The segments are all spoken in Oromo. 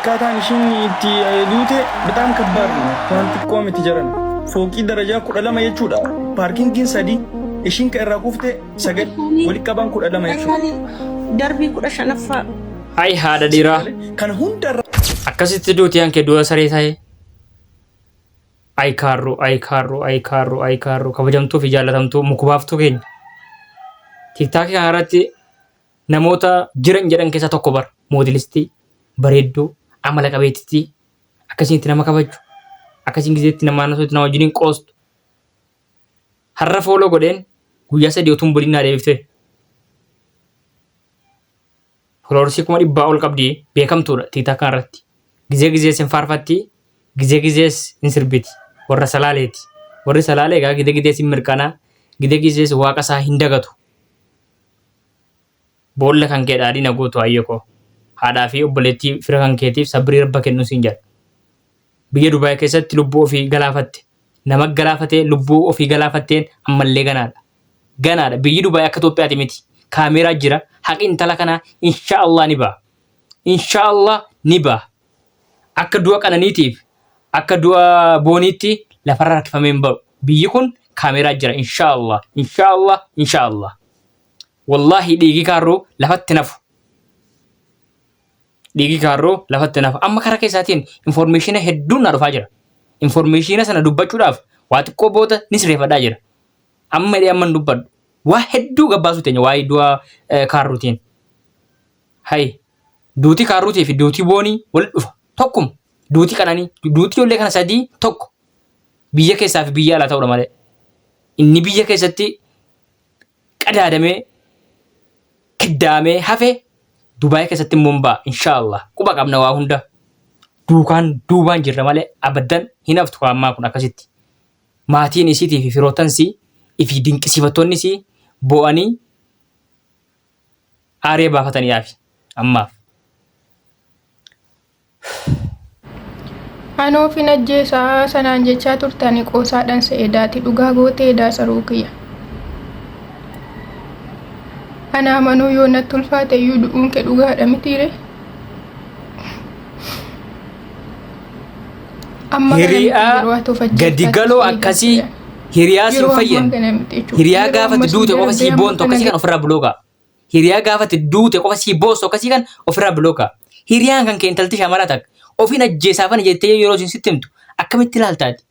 akkaataan ishiin itti duute በጣም ከባድ ነው wanti qoome itti jiran fooqii darajaa 12 jechuudha paarkingiin 3 ishiin ka irraa kuufte 9 wali qaban 12 jechuudha darbii 15ffaa hay haadha dhiiraa kan hunda akkasitti duuti hanke du'a saree ta'e ay kaarroo kabajamtuu fi jaalatamtuu mukubaaftuu keenya tiktaakii kana irratti namoota jiran jedhan keessa tokko bar moodelistii bareedduu amala qabeettii akkasitti nama kabaju akkasiin gizeetti nama naasootti nama wajjiniin qoostu har'a fooloo godheen guyyaa sadii utuun bolinnaa deebifte foloorsii 100 ol qabdi beekamtuudha tiktaak kana irratti gizees hin faarfatti gizees hin sirbiti warra salaaleeti warri salaalee egaa gizees hin mirkanaa gizees waaqa isaa hin dagatu boolla kan kee dhaadhii nagootu ayyakoo haadhaa fi obboleettii fira kan keetiif sabrii rabba kennu siin jedha biyya Dubaay keessatti lubbuu ofii galaafatte nama galaafatee lubbuu ofii galaafatteen ammallee ganaadha biyyi Dubaay akka Itoophiyaati miti kaameeraa jira haqi intala kanaa inshaallah ni ba'a akka du'a qananiitiif akka du'a booniitti lafarra rakkifameen ba'u biyyi kun kaameeraa jira inshaallah wallahi dhiigi kaarroo lafatti nafu amma karaa keessaatiin information hedduun na dhufaa jira information sana dubbachuudhaaf waa xiqqoo booda ni sireeffadhaa jira amma hidhee amman dubbadhu waa hedduu gabbaasu teenya waa'ee du'a kaarruutiin hay duuti kaarruutii fi duuti boonii wal dhufa tokkuma duuti qananii duuti ijoollee kana sadii tokko biyya keessaa fi biyya alaa ta'uudha malee inni biyya keessatti qadaadamee kiddaamee hafe Dubaay keessatti immoo ba'a inshaallah quba qabna waa hunda duubaan jirra malee abaddan hin haftu ammaa kun akkasitti maatiin isiitii fi firootansii ifi dinqisiifattoonni isii bo'anii aaree baafataniidhaaf ammaaf. Anoo fi najjeesaa sanaan jechaa turtanii qoosaadhaan se'edaati dhugaa gootee edaa saruu kiyya. Ana amanuu yoo natti ulfaate iyyuu du'uun kee dhugaadha mitiire. Hiriyaa gadi galoo akkasii hiriyaa siin fayyan hiriyaa gaafatti duute qofa sii boontu akkasii kan ofirraa buloogaa hiriyaa gaafatti duute qofa sii boostu akkasii kan ofirraa buloogaa hiriyaan kan kee intalti shamara takka ofiin ajjeesaafan jettee yeroo isin sitti himtu akkamitti ilaaltaati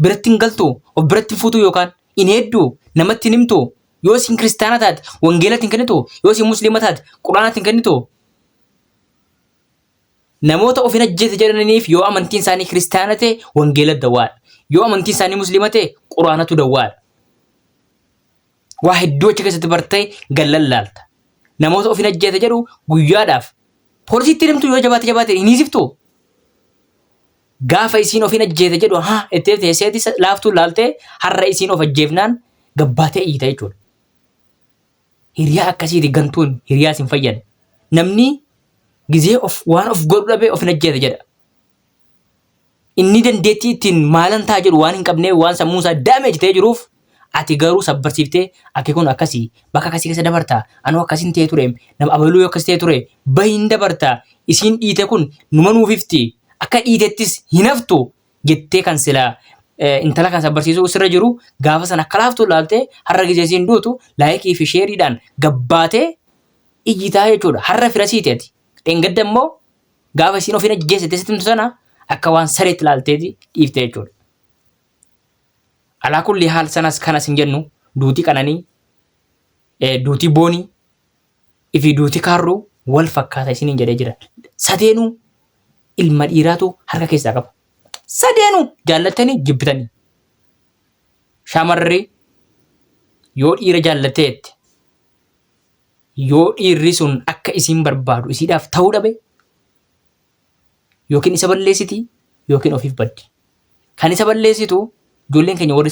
biratti hin galtu of biratti hin fuutu yookaan in hedduu namatti hin himtu yoo isin kiristaana taate wangeelatti hin kennitu yoo isin musliima taate quraanatti hin kennitu namoota ofiin ajjeese jedhaniif yoo amantiin isaanii kiristaana ta'e wangeela dawwaadha yoo amantiin isaanii musliima ta'e quraanatu dawwaadha waa hedduu achi keessatti bartee gallan laalta namoota ofiin ajjeese jedhu guyyaadhaaf poolisiitti himtu yoo jabaate hin hiisiftu gaafa isiin ofiin ajjeese jedhu itti teesseeti laaftuu laaltee har'a isiin of ajjeefnaan gabbaatee iyyita jechuudha. Hiriyaa akkasiiti gantuun hiriyaas hin fayyan namni gizee waan of godhu dhabee ofiin ajjeese jedha. Inni dandeettii ittiin maalan ta'a jedhu waan hin qabnee waan sammuu isaa daameej ta'ee jiruuf ati garuu sabbarsiiftee akka kun akkasii bakka akkasii keessa dabartaa anoo akkasiin ta'ee ture nama abaluu akkas ta'ee ture bahin dabartaa isiin dhiite kun numa nuufifti akka dhiitettis hin haftu jettee kan silaa intala kan sabbarsiisuu sirra jiru gaafa sana akka laaftuu laaltee har'a gizee isiin duutu laayikii fi sheeriidhaan gabbaatee iyyitaa jechuudha har'a firasiiteeti dheengadda immoo gaafa isiin ofiin ajjeesite sitti sana akka waan sareetti laalteeti dhiifte jechuudha. Alaa kulli haal sanas kanas hin jennu duuti qananii duuti boonii ifi duuti kaarruu wal fakkaata isiniin jedhee jira sadeenuu ilma dhiiraatu harka keessaa qaba sadeenuu jaallatanii jibbitanii shamarri yoo dhiira jaallatteetti yoo dhiirri sun akka isiin barbaadu isiidhaaf ta'uu dhabe yookiin isa balleessiti yookiin ofiif baddi kan isa balleessitu ijoolleen keenya warri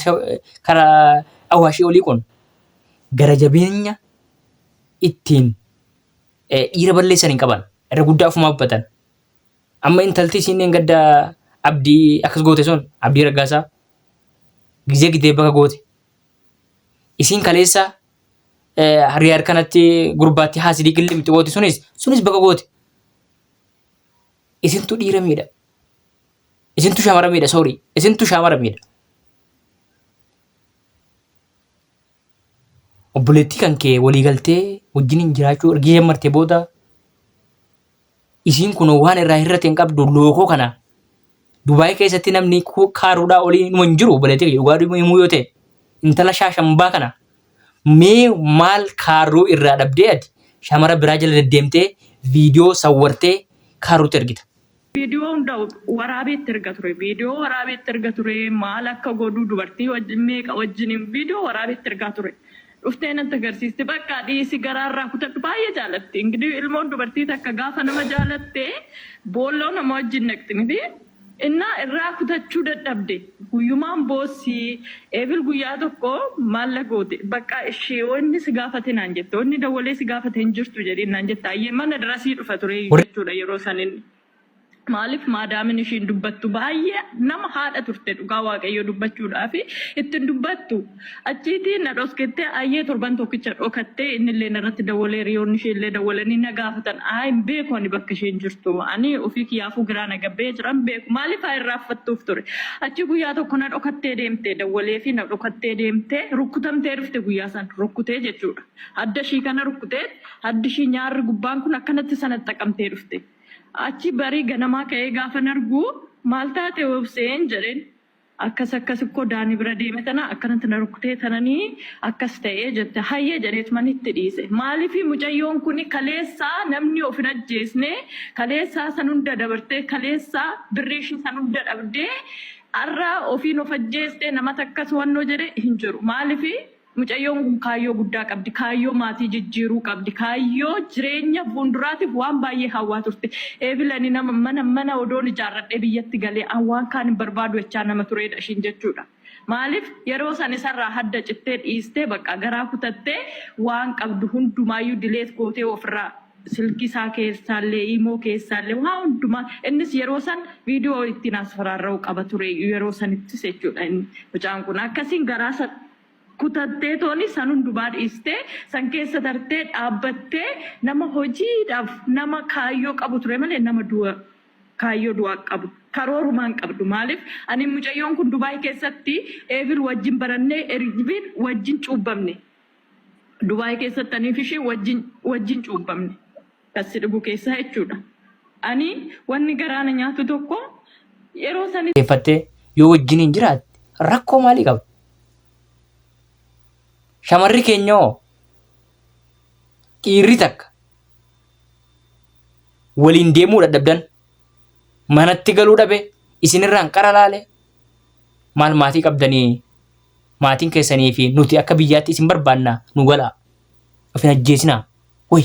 karaa awaashii olii kun gara jabeenya ittiin dhiira balleessan hin qaban irra guddaa ofumaa uffatan amma intalti isiin gadda abdii akkas goote sun abdii raggaasaa gizee gidee bakka goote isiin kaleessa hariyaar kanatti gurbaatti haasidii qillimti goote sunis bakka goote Isintu dhiira miidha. Isintu shamara miidha, sorry. Isintu shamara miidha. Obboleettii kan kee walii galtee wajjin jiraachuu erga jammartee booda isiin kun waan irraa hir'ate hin qabdu lookoo kana Dubaay keessatti namni kaaruudhaa olii numa hin jiru obboleettii kee dhugaa himuu yoo ta'e intala shaashambaa kana mee maal kaaruu irraa dhabdee ati shamara biraa jala deddeemtee viidiyoo sawwartee kaaruutti ergita. Viidiyoo hunda waraabeetti erga ture. Viidiyoo waraabeetti erga ture. Maal akka godhu dubartii meeqa wajjiniin viidiyoo waraabeetti ergaa ture. Dhuftee natti agarsiiste bakka dhiisi garaarraa kutadhu baay'ee jaalatti. Ingidiin ilmoon dubartii takka gaafa nama jaalatte boolloo nama wajjin naqxi miti. Innaa irraa kutachuu dadhabde. Guyyumaan boossii eebil guyyaa tokko maalla goote. Bakka ishee wanni si gaafate naan jette. Wanni dawwalee si gaafate hin jirtu jedhee naan jette. Ayyee mana darasii dhufa ture jechuudha yeroo sanin. Maaliif maadaamin ishiin dubbattu baay'ee nama haadha turte dhugaa waaqayyo dubbachuudhaaf ittiin dubbattu achiitiin na dhoskettee ayyee torban tokkicha dhokattee innillee narratti dawwalee riyoonni isheellee dawwalanii na gaafatan hin beeku ani bakka isheen jirtu ani ofii kiyyaafuu giraa na gabbee jiran beeku maaliif haa irraaffattuuf ture achi guyyaa tokko na dhokattee deemtee dawwalee fi na dhokattee deemtee rukkutamtee dhufte guyyaa san rukkutee jechuudha adda ishii kana rukkutee addi ishii nyaarri gubbaan kun akkanatti sanatti xaqamtee dhufte. Achi barii ganamaa ka'ee gaafa nargu maal taate obseen jedheen akkas koo daanii bira deeme tana akkanatti na rukkutee tananii akkas ta'ee jette hayyee jedheet manitti dhiise. Maaliif mucayyoon kun kaleessaa namni of hin ajjeesne kaleessaa san hunda dabartee kaleessaa birriishin san hunda dhabdee har'a ofiin of ajjeestee nama takkas wannoo jedhe hin jiru. Maaliif mucayyoon kun kaayyoo guddaa qabdi, kaayyoo maatii jijjiiruu qabdi, kaayyoo jireenya fuulduraatiif waan baay'ee hawwaa turte. Eebilani nama mana odoon ijaarradhee biyyatti galee waan kaan hin barbaadu jechaa nama turedha ishiin jechuudha. Maaliif yeroo san isarraa hadda cittee dhiistee bakka garaa kutattee waan qabdu hundumaayyuu dileet gootee ofirraa silkii isaa keessaallee imoo keessaallee waan hundumaa innis yeroo san viidiyoo ittiin asfaraarra'u qaba ture yeroo sanittis jechuudha mucaan kun akkasiin garaa kutattee tooni san hundumaa dhiistee san keessa tartee dhaabbattee nama hojiidhaaf nama kaayyoo qabu ture malee nama kaayyoo du'aa qabu karoorumaan qabdu maaliif ani mucayyoon kun Dubaay keessatti eebil wajjin barannee eebil wajjin cuubbamne Dubaay keessatti aniif ishee wajjin cuubbamne kasi dhugu keessa jechuudha ani wanni garaana nyaatu tokko yeroo san Effattee yoo wajjin hin jiraatte rakkoo maalii qaba? Shamarri keenyoo dhiirri takka waliin deemuu dadhabdan manatti galuu dhabe isinirraan qara laale maal maatii qabdanii maatiin keessanii fi nuti akka biyyaatti isin barbaanna nu galaa of hin ajjeesinaa. Woy